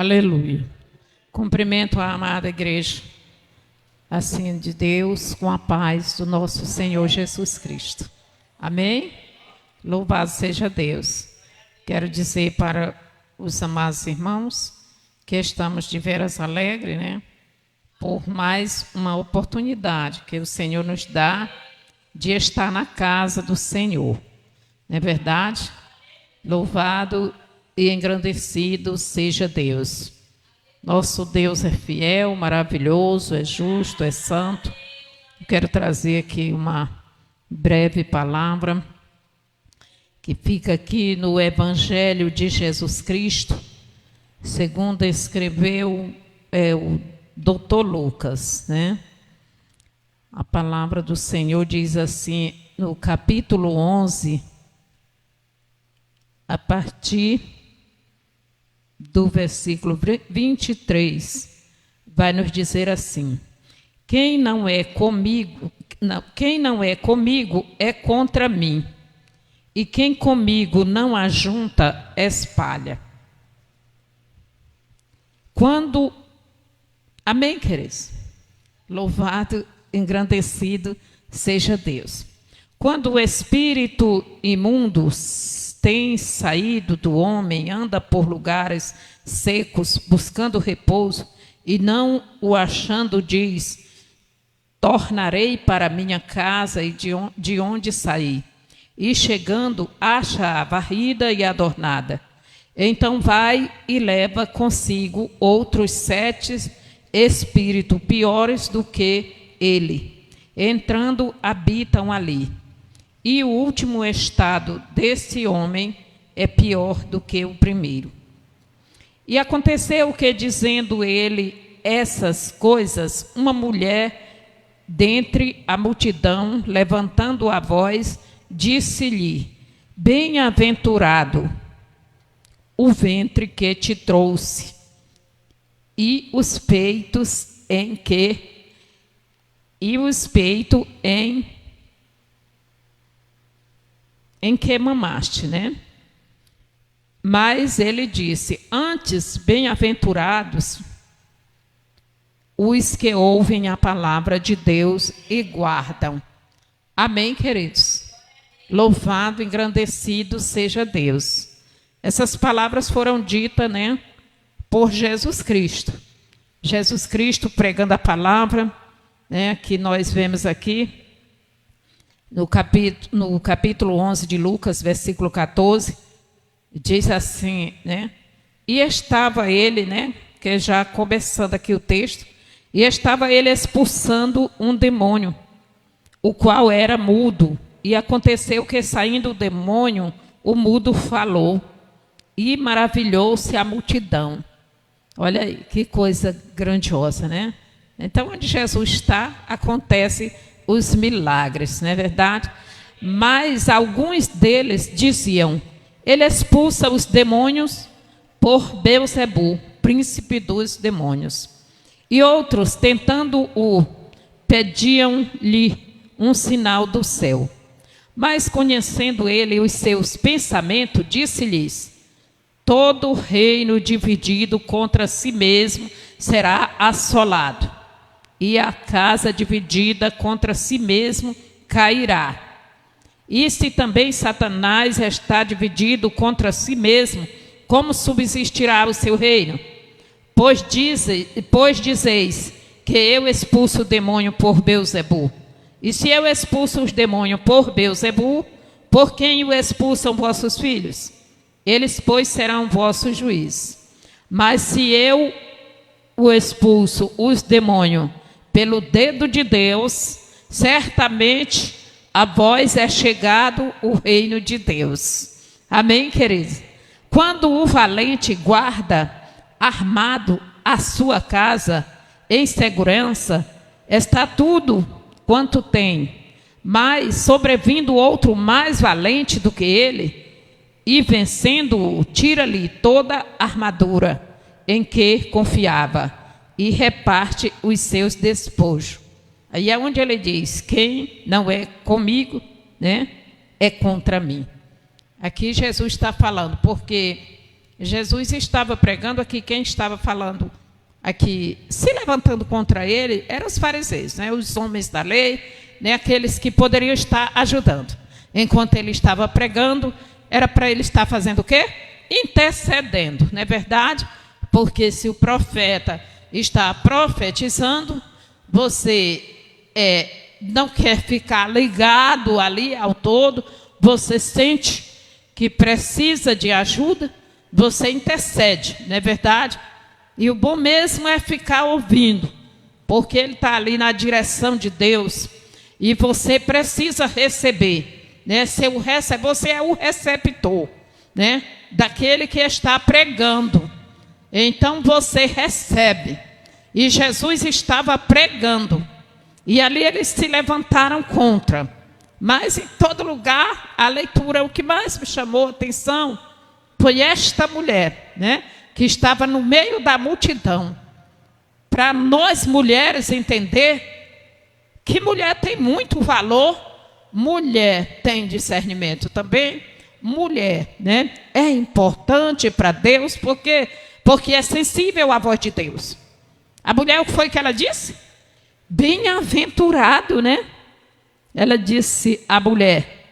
Aleluia. Cumprimento a amada igreja, assim de Deus, com a paz do nosso Senhor Jesus Cristo. Amém? Louvado seja Deus. Quero dizer para os amados irmãos que estamos de veras alegres, né? Por mais uma oportunidade que o Senhor nos dá de estar na casa do Senhor. Não é verdade? Louvado e engrandecido seja Deus. Nosso Deus é fiel, maravilhoso, é justo, é santo. Eu quero trazer aqui uma breve palavra que fica aqui no Evangelho de Jesus Cristo, segundo escreveu o Dr. Lucas, né? A palavra do Senhor diz assim, no capítulo 11, a partir do versículo 23, vai nos dizer assim: quem não é comigo é contra mim, e quem comigo não ajunta, espalha. Amém, queridos? Louvado, engrandecido seja Deus. Quando o espírito imundo tem saído do homem, anda por lugares secos, buscando repouso, e não o achando, diz: tornarei para minha casa e de onde saí. E chegando, acha-a varrida e adornada. Então vai e leva consigo outros 7 espíritos piores do que ele. Entrando, habitam ali. E o último estado desse homem é pior do que o primeiro. E aconteceu que, dizendo ele essas coisas, uma mulher dentre a multidão, levantando a voz, disse-lhe: bem-aventurado o ventre que te trouxe, e os peitos em que mamaste, né? Mas ele disse: antes, bem-aventurados os que ouvem a palavra de Deus e guardam. Amém, queridos? Louvado, engrandecido seja Deus. Essas palavras foram ditas, né, por Jesus Cristo. Jesus Cristo pregando a palavra, né, que nós vemos aqui no capítulo 11 de Lucas, versículo 14, diz assim, né? E estava ele, né, que já começando aqui o texto, e estava ele expulsando um demônio, o qual era mudo. E aconteceu que, saindo o demônio, o mudo falou, e maravilhou-se a multidão. Olha aí, que coisa grandiosa, né? Então, onde Jesus está, acontece os milagres, não é verdade? Mas alguns deles diziam: ele expulsa os demônios por Beelzebu, príncipe dos demônios. E outros, tentando-o, pediam-lhe um sinal do céu. Mas, conhecendo ele os seus pensamentos, disse-lhes: todo reino dividido contra si mesmo será assolado, e a casa dividida contra si mesmo cairá. E se também Satanás está dividido contra si mesmo, como subsistirá o seu reino? Pois dizeis que eu expulso o demônio por Beelzebu. E se eu expulso os demônios por Beelzebu, por quem o expulsam vossos filhos? Eles, pois, serão vossos juízes. Mas se eu o expulso os demônios pelo dedo de Deus, certamente a vós é chegado o reino de Deus. Amém, queridos? Quando o valente guarda armado a sua casa em segurança, está tudo quanto tem. Mas sobrevindo outro mais valente do que ele, e vencendo-o, tira-lhe toda a armadura em que confiava e reparte os seus despojos. Aí é onde ele diz: quem não é comigo, né, é contra mim. Aqui Jesus está falando, porque Jesus estava pregando aqui, quem estava falando aqui, se levantando contra ele, eram os fariseus, né? Os homens da lei, né? Aqueles que poderiam estar ajudando. Enquanto ele estava pregando, era para ele estar fazendo o quê? Intercedendo, não é verdade? Porque se o profeta está profetizando, você não quer ficar ligado ali ao todo, você sente que precisa de ajuda, você intercede, não é verdade? E o bom mesmo é ficar ouvindo, porque ele está ali na direção de Deus, e você precisa receber, né? Você é o receptor, né? Daquele que está pregando. Então você recebe. E Jesus estava pregando. E ali eles se levantaram contra. Mas em todo lugar, a leitura, o que mais me chamou a atenção foi esta mulher, né? Que estava no meio da multidão. Para nós mulheres entender que mulher tem muito valor, mulher tem discernimento também, mulher, né? É importante para Deus, porque é sensível à voz de Deus. A mulher, o que foi que ela disse? Bem-aventurado, né? Ela disse, a mulher,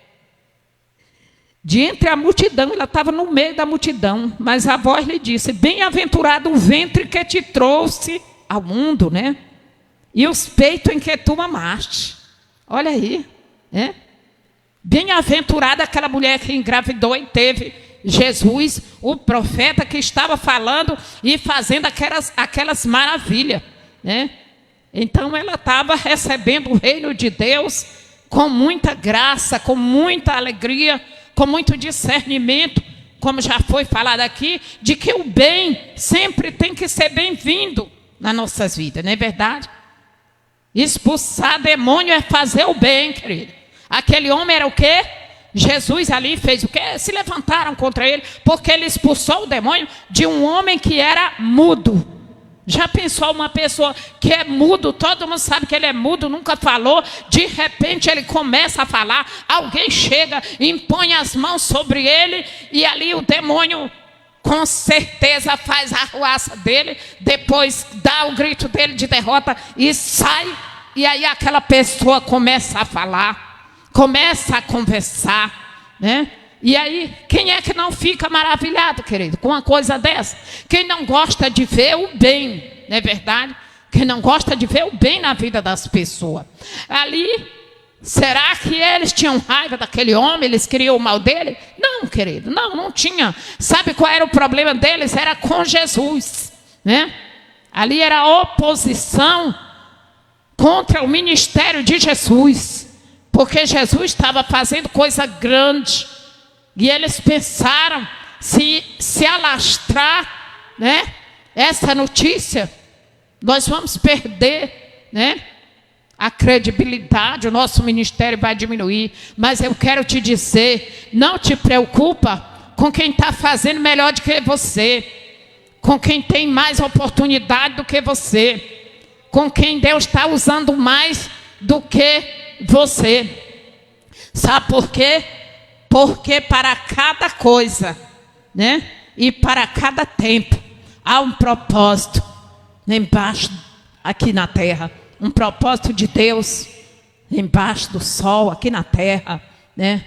de entre a multidão, ela estava no meio da multidão, mas a voz lhe disse, bem-aventurado o ventre que te trouxe ao mundo, né? E os peitos em que tu mamaste. Olha aí, né? Bem-aventurada aquela mulher que engravidou e teve Jesus, o profeta que estava falando e fazendo aquelas maravilhas, né? Então ela estava recebendo o reino de Deus com muita graça, com muita alegria, com muito discernimento, como já foi falado aqui, de que o bem sempre tem que ser bem-vindo nas nossas vidas, não é verdade? Expulsar demônio é fazer o bem, querido. Aquele homem era o quê? Jesus ali fez o quê? Se levantaram contra ele, porque ele expulsou o demônio de um homem que era mudo. Já pensou uma pessoa que é mudo, todo mundo sabe que ele é mudo, nunca falou, de repente ele começa a falar, alguém chega, impõe as mãos sobre ele, e ali o demônio com certeza faz a arruaça dele, depois dá o grito dele de derrota e sai, e aí aquela pessoa começa a falar, começa a conversar, né? E aí, quem é que não fica maravilhado, querido, com uma coisa dessa? Quem não gosta de ver o bem, não é verdade? Quem não gosta de ver o bem na vida das pessoas. Ali, será que eles tinham raiva daquele homem? Eles queriam o mal dele? Não, querido, não tinha. Sabe qual era o problema deles? Era com Jesus, né? Ali era a oposição contra o ministério de Jesus. Porque Jesus estava fazendo coisa grande. E eles pensaram, se alastrar, né, essa notícia, nós vamos perder, né, a credibilidade, o nosso ministério vai diminuir. Mas eu quero te dizer, não te preocupa com quem está fazendo melhor do que você, com quem tem mais oportunidade do que você, com quem Deus está usando mais do que você. Sabe por quê? Porque para cada coisa, né? E para cada tempo, há um propósito embaixo, aqui na terra. Um propósito de Deus embaixo do sol, aqui na terra, né?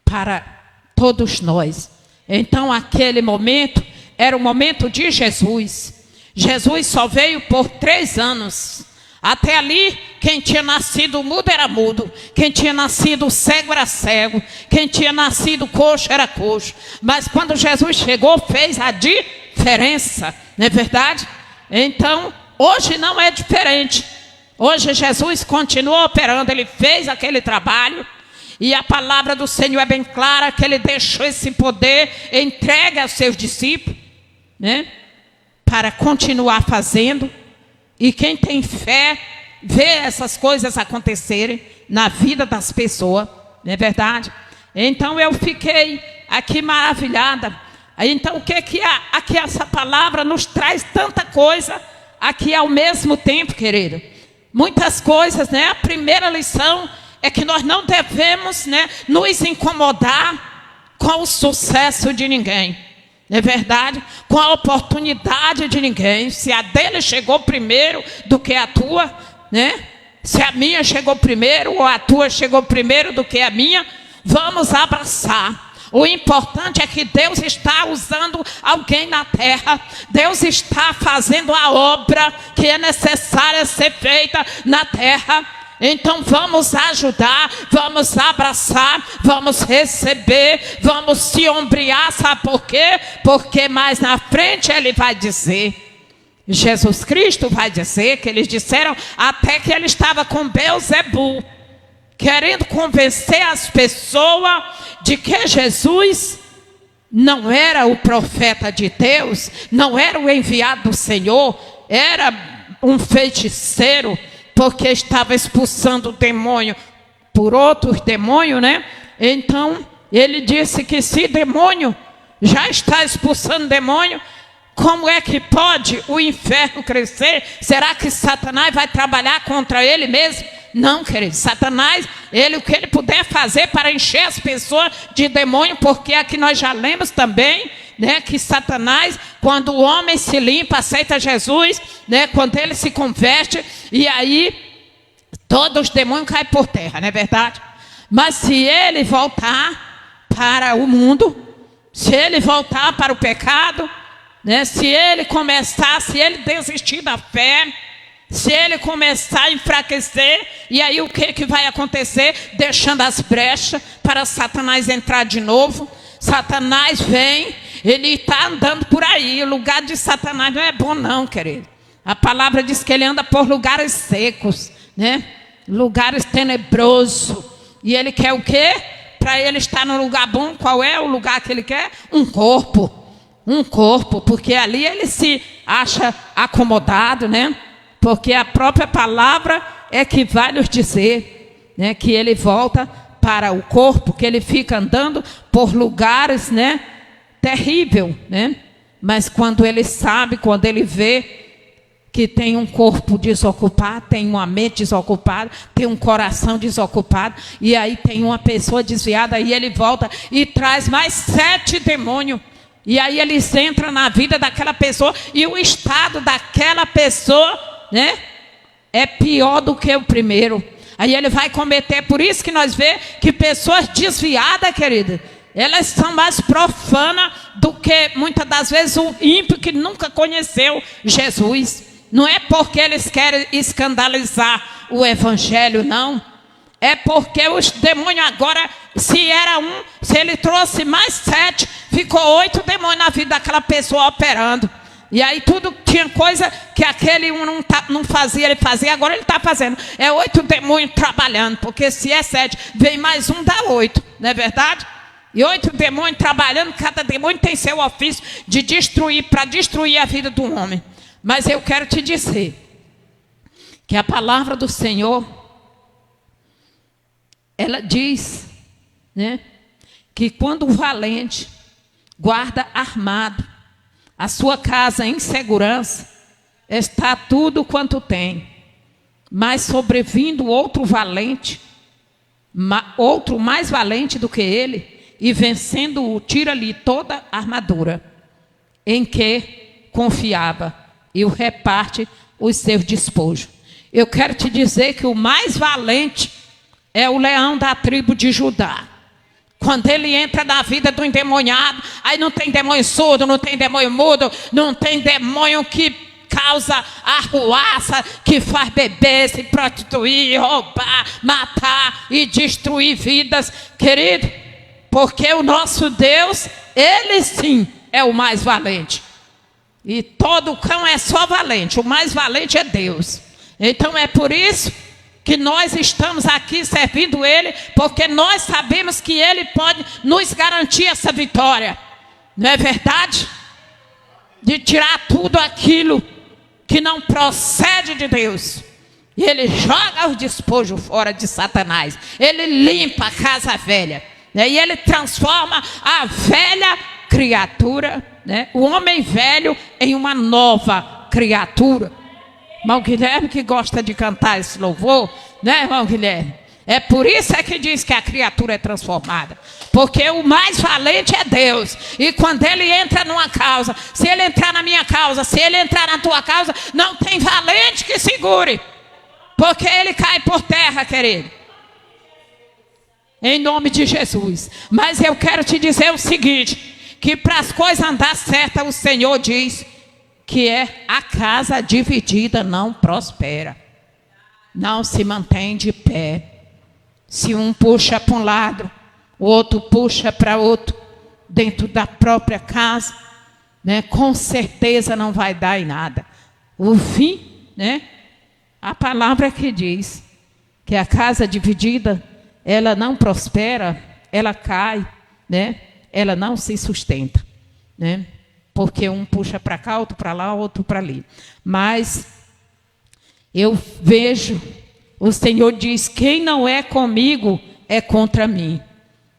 Para todos nós. Então aquele momento era o momento de Jesus. Jesus só veio por 3 anos. Até ali, quem tinha nascido mudo era mudo, quem tinha nascido cego era cego, quem tinha nascido coxo era coxo. Mas quando Jesus chegou, fez a diferença, não é verdade? Então, hoje não é diferente. Hoje Jesus continua operando, ele fez aquele trabalho. E a palavra do Senhor é bem clara, que ele deixou esse poder entregue aos seus discípulos, né? Para continuar fazendo. E quem tem fé, vê essas coisas acontecerem na vida das pessoas, não é verdade? Então eu fiquei aqui maravilhada. Então o que aqui essa palavra nos traz tanta coisa aqui ao mesmo tempo, querido? Muitas coisas, né? A primeira lição é que nós não devemos, né, nos incomodar com o sucesso de ninguém. Não é verdade? Com a oportunidade de ninguém. Se a dele chegou primeiro do que a tua, né? Se a minha chegou primeiro ou a tua chegou primeiro do que a minha, vamos abraçar. O importante é que Deus está usando alguém na terra. Deus está fazendo a obra que é necessária ser feita na terra. Então vamos ajudar, vamos abraçar, vamos receber, vamos se ombrear. Sabe por quê? Porque mais na frente ele vai dizer, Jesus Cristo vai dizer, que eles disseram até que ele estava com Belzebu, querendo convencer as pessoas de que Jesus não era o profeta de Deus, não era o enviado do Senhor, era um feiticeiro, porque estava expulsando o demônio por outros demônios, né? Então, ele disse que se demônio já está expulsando demônio, como é que pode o inferno crescer? Será que Satanás vai trabalhar contra ele mesmo? Não, querido. Satanás, o que ele puder fazer para encher as pessoas de demônio, porque aqui nós já lemos também, né, que Satanás, quando o homem se limpa, aceita Jesus, né, quando ele se converte, e aí todos os demônios caem por terra, não é verdade? Mas se ele voltar para o mundo, se ele voltar para o pecado, né, se ele desistir da fé, se ele começar a enfraquecer, e aí o que vai acontecer? Deixando as brechas para Satanás entrar de novo. Satanás vem, ele está andando por aí. O lugar de Satanás não é bom não, querido. A palavra diz que ele anda por lugares secos, né? Lugares tenebrosos. E ele quer o quê? Para ele estar num lugar bom, qual é o lugar que ele quer? Um corpo, porque ali ele se acha acomodado, né? Porque a própria palavra é que vai nos dizer, né, que ele volta para o corpo, que ele fica andando por lugares, né, terrível, né? Mas quando ele sabe, quando ele vê que tem um corpo desocupado, tem uma mente desocupada, tem um coração desocupado, e aí tem uma pessoa desviada, aí ele volta e traz mais 7 demônios. E aí eles entram na vida daquela pessoa, e o estado daquela pessoa, né, é pior do que o primeiro. Aí ele vai cometer, por isso que nós vemos que pessoas desviadas, querida, elas são mais profanas do que muitas das vezes o ímpio que nunca conheceu Jesus. Não é porque eles querem escandalizar o evangelho, não. É porque os demônios agora, se era um, se ele trouxe mais 7, ficou 8 demônios na vida daquela pessoa operando. E aí tudo tinha coisa que aquele um não fazia, ele fazia, agora ele está fazendo. É 8 demônios trabalhando, porque se é 7, vem mais um, dá 8, não é verdade? E 8 demônios trabalhando, cada demônio tem seu ofício de destruir, para destruir a vida do homem. Mas eu quero te dizer que a palavra do Senhor, ela diz, né, que quando o valente guarda armado a sua casa em segurança, está tudo quanto tem. Mas sobrevindo outro valente, outro mais valente do que ele, e vencendo-o, tira-lhe toda a armadura em que confiava, e o reparte os seus despojos. Eu quero te dizer que o mais valente é o leão da tribo de Judá. Quando ele entra na vida do endemoniado, aí não tem demônio surdo, não tem demônio mudo, não tem demônio que causa arruaça, que faz beber, se prostituir, roubar, matar e destruir vidas, querido. Porque o nosso Deus, ele sim é o mais valente. E todo cão é só valente, o mais valente é Deus. Então é por isso que nós estamos aqui servindo Ele, porque nós sabemos que Ele pode nos garantir essa vitória. Não é verdade? De tirar tudo aquilo que não procede de Deus. E Ele joga os despojos fora de Satanás. Ele limpa a casa velha, né? E Ele transforma a velha criatura, né, o homem velho, em uma nova criatura. Irmão Guilherme, que gosta de cantar esse louvor, né, irmão Guilherme? É por isso é que diz que a criatura é transformada. Porque o mais valente é Deus. E quando Ele entra numa causa, se Ele entrar na minha causa, se Ele entrar na tua causa, não tem valente que segure. Porque Ele cai por terra, querido. Em nome de Jesus. Mas eu quero te dizer o seguinte, que para as coisas andar certas, o Senhor diz que é a casa dividida não prospera. Não se mantém de pé. Se um puxa para um lado, o outro puxa para outro, dentro da própria casa, né? Com certeza não vai dar em nada. O fim, né? A palavra que diz que a casa dividida, ela não prospera, ela cai, né? Ela não se sustenta, né? Porque um puxa para cá, outro para lá, outro para ali. Mas eu vejo, o Senhor diz, quem não é comigo é contra mim.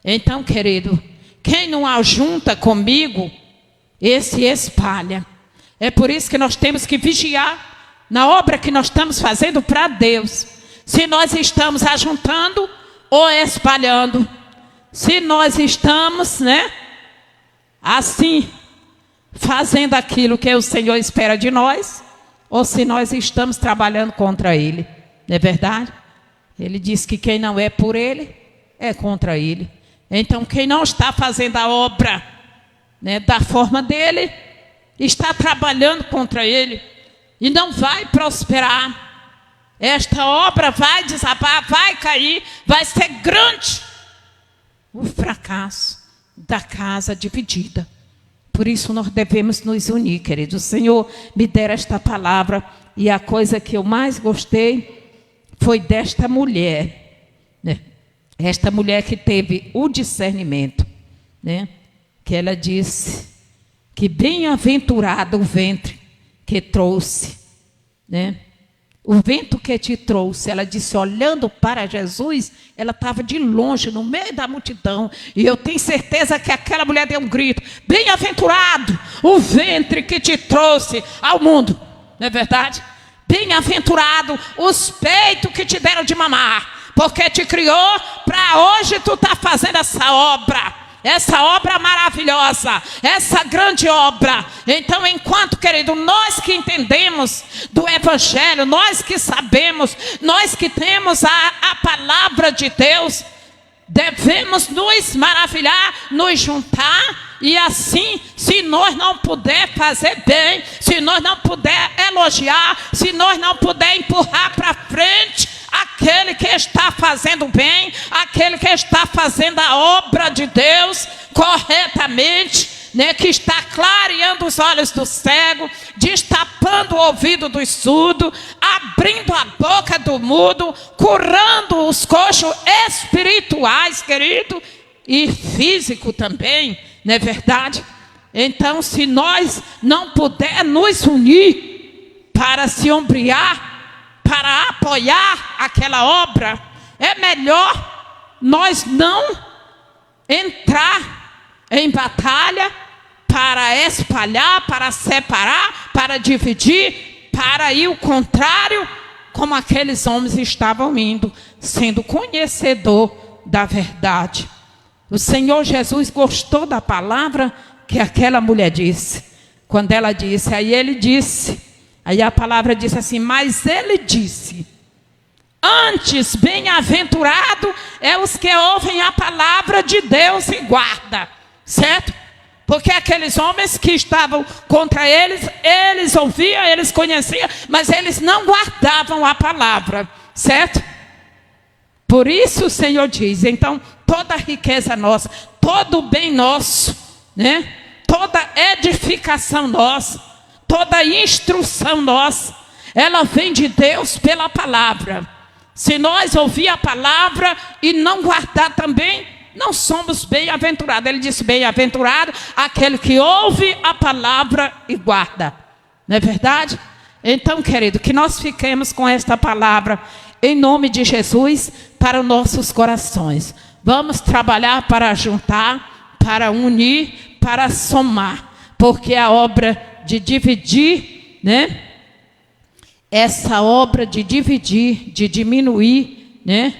Então, querido, quem não ajunta comigo, esse espalha. É por isso que nós temos que vigiar na obra que nós estamos fazendo para Deus. Se nós estamos ajuntando ou espalhando. Se nós estamos, né, assim, fazendo aquilo que o Senhor espera de nós, ou se nós estamos trabalhando contra Ele. Não é verdade? Ele diz que quem não é por Ele, é contra Ele. Então, quem não está fazendo a obra, né, da forma dele, está trabalhando contra Ele. E não vai prosperar. Esta obra vai desabar, vai cair, vai ser grande o fracasso da casa dividida. Por isso nós devemos nos unir, querido. O Senhor me dera esta palavra e a coisa que eu mais gostei foi desta mulher, né? Esta mulher que teve o discernimento, né? Que ela disse que bem-aventurado o ventre que trouxe, né? O vento que te trouxe, ela disse, olhando para Jesus, ela estava de longe, no meio da multidão. E eu tenho certeza que aquela mulher deu um grito, bem-aventurado o ventre que te trouxe ao mundo. Não é verdade? Bem-aventurado os peitos que te deram de mamar, porque te criou para hoje tu tá fazendo essa obra maravilhosa, essa grande obra. Então, enquanto, querido, nós que entendemos do Evangelho, nós que sabemos, nós que temos a palavra de Deus, devemos nos maravilhar, nos juntar. E assim, se nós não puder fazer bem, se nós não puder elogiar, se nós não puder empurrar para frente aquele que está fazendo bem, aquele que está fazendo a obra de Deus corretamente, né, que está clareando os olhos do cego, destapando o ouvido do surdo, abrindo a boca do mudo, curando os coxos espirituais, querido, e físico também, não é verdade? Então, se nós não puder nos unir para se ombrear, para apoiar aquela obra, é melhor nós não entrar em batalha para espalhar, para separar, para dividir, para ir o contrário, como aqueles homens estavam indo, sendo conhecedor da verdade. O Senhor Jesus gostou da palavra que aquela mulher disse. Quando ela disse, aí ele disse, aí a palavra disse assim, mas ele disse, antes bem-aventurado é os que ouvem a palavra de Deus e guardam, certo? Porque aqueles homens que estavam contra eles, eles ouviam, eles conheciam, mas eles não guardavam a palavra, certo? Por isso o Senhor diz, então, toda a riqueza nossa, todo o bem nosso, né? Toda edificação nossa, toda instrução nossa, ela vem de Deus pela palavra. Se nós ouvir a palavra e não guardar também, não somos bem-aventurados. Ele disse, bem-aventurado aquele que ouve a palavra e guarda. Não é verdade? Então, querido, que nós fiquemos com esta palavra em nome de Jesus para os nossos corações. Vamos trabalhar para juntar, para unir, para somar, porque a obra de dividir, né? Essa obra de dividir, de diminuir, né?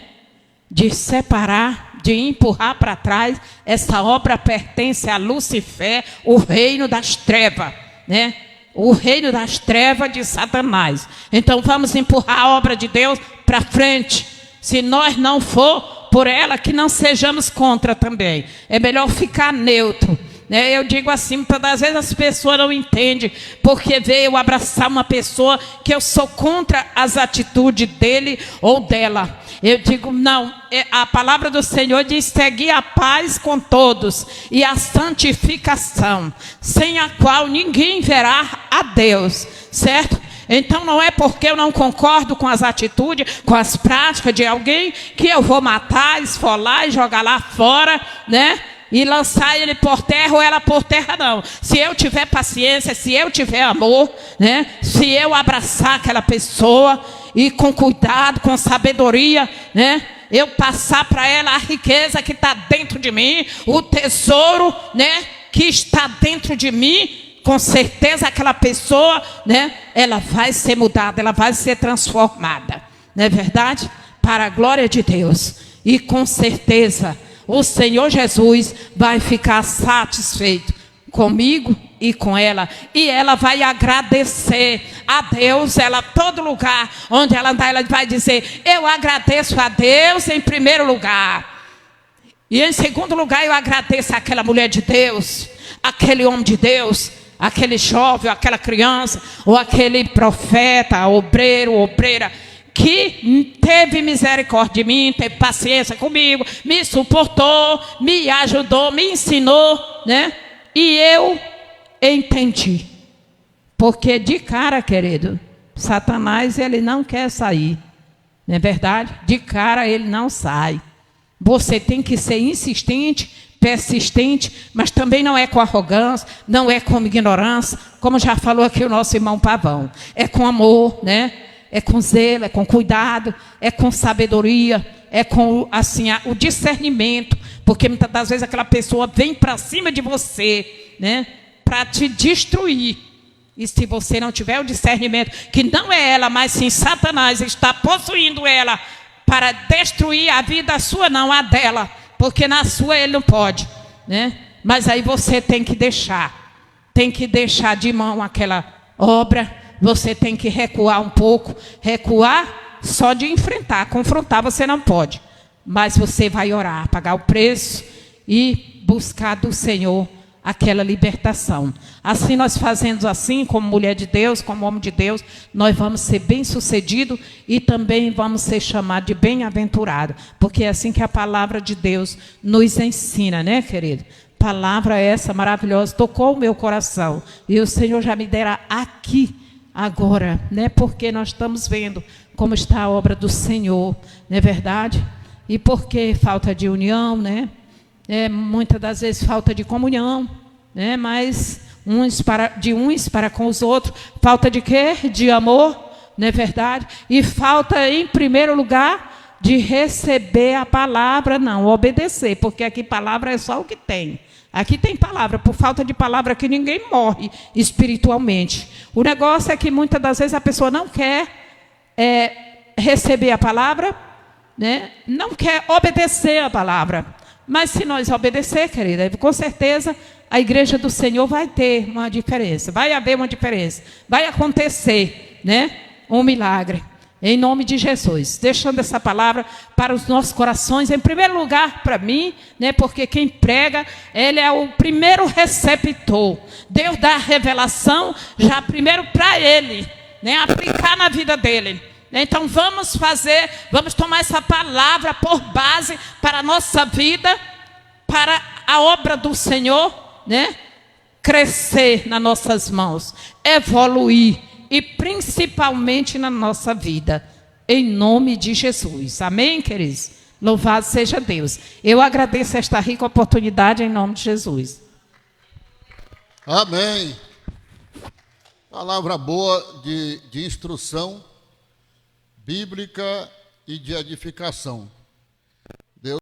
de separar, de empurrar para trás. Essa obra pertence a Lucifer, o reino das trevas, né? O reino das trevas de Satanás. Então vamos empurrar a obra de Deus para frente. Se nós não for por ela, que não sejamos contra também. É melhor ficar neutro. Eu digo assim, muitas das vezes as pessoas não entendem, porque veio abraçar uma pessoa que eu sou contra as atitudes dele ou dela. Eu digo, não, a palavra do Senhor diz: segui a paz com todos e a santificação, sem a qual ninguém verá a Deus, certo? Então não é porque eu não concordo com as atitudes, com as práticas de alguém, que eu vou matar, esfolar e jogar lá fora, né? E lançar ele por terra ou ela por terra, não. Se eu tiver paciência, se eu tiver amor, né? Se eu abraçar aquela pessoa e com cuidado, com sabedoria, né? Eu passar para ela a riqueza que está dentro de mim, o tesouro, né? Que está dentro de mim, com certeza aquela pessoa, né? Ela vai ser mudada, ela vai ser transformada, não é verdade? Para a glória de Deus. E com certeza o Senhor Jesus vai ficar satisfeito comigo e com ela. E ela vai agradecer a Deus. Ela, todo lugar onde ela andar, ela vai dizer: eu agradeço a Deus em primeiro lugar. E em segundo lugar, eu agradeço àquela mulher de Deus, aquele homem de Deus, aquele jovem, aquela criança, ou aquele profeta, obreiro, obreira, que teve misericórdia de mim, teve paciência comigo, me suportou, me ajudou, me ensinou, né? E eu entendi. Porque de cara, querido, Satanás, ele não quer sair. Não é verdade? De cara ele não sai. Você tem que ser insistente, persistente, mas também não é com arrogância, não é com ignorância, como já falou aqui o nosso irmão Pavão. É com amor, né? É com zelo, é com cuidado, é com sabedoria, é com assim, o discernimento, porque muitas das vezes aquela pessoa vem para cima de você, né, para te destruir. E se você não tiver o discernimento, que não é ela, mas sim Satanás está possuindo ela para destruir a vida sua, não a dela, porque na sua ele não pode, né? Mas aí você tem que deixar de mão aquela obra. Você tem que recuar um pouco. Recuar só de enfrentar. Confrontar você não pode. Mas você vai orar, pagar o preço e buscar do Senhor aquela libertação. Assim nós fazendo assim, como mulher de Deus, como homem de Deus, nós vamos ser bem-sucedidos e também vamos ser chamados de bem-aventurado. Porque é assim que a palavra de Deus nos ensina, né, querido? Palavra essa maravilhosa, tocou o meu coração. E o Senhor já me dera aqui, agora, né? Porque nós estamos vendo como está a obra do Senhor, não é verdade? E porque falta de união, né? Muitas das vezes falta de comunhão, né? Mas uns para com os outros. Falta de quê? De amor, não é verdade? E falta, em primeiro lugar, de receber a palavra, não obedecer, porque aqui palavra é só o que tem. Aqui tem palavra, por falta de palavra aqui ninguém morre espiritualmente. O negócio é que muitas das vezes a pessoa não quer receber a palavra, né? Não quer obedecer a palavra. Mas se nós obedecer, querida, com certeza a igreja do Senhor vai ter uma diferença. Vai haver uma diferença. Vai acontecer, né? Um milagre. Em nome de Jesus, deixando essa palavra para os nossos corações, em primeiro lugar para mim, né, porque quem prega, ele é o primeiro receptor. Deus dá a revelação já primeiro para ele, né, aplicar na vida dele. Então vamos tomar essa palavra por base para a nossa vida, para a obra do Senhor, né, crescer nas nossas mãos, evoluir. E principalmente na nossa vida, em nome de Jesus. Amém, queridos? Louvado seja Deus. Eu agradeço esta rica oportunidade em nome de Jesus. Amém. Palavra boa de instrução bíblica e de edificação.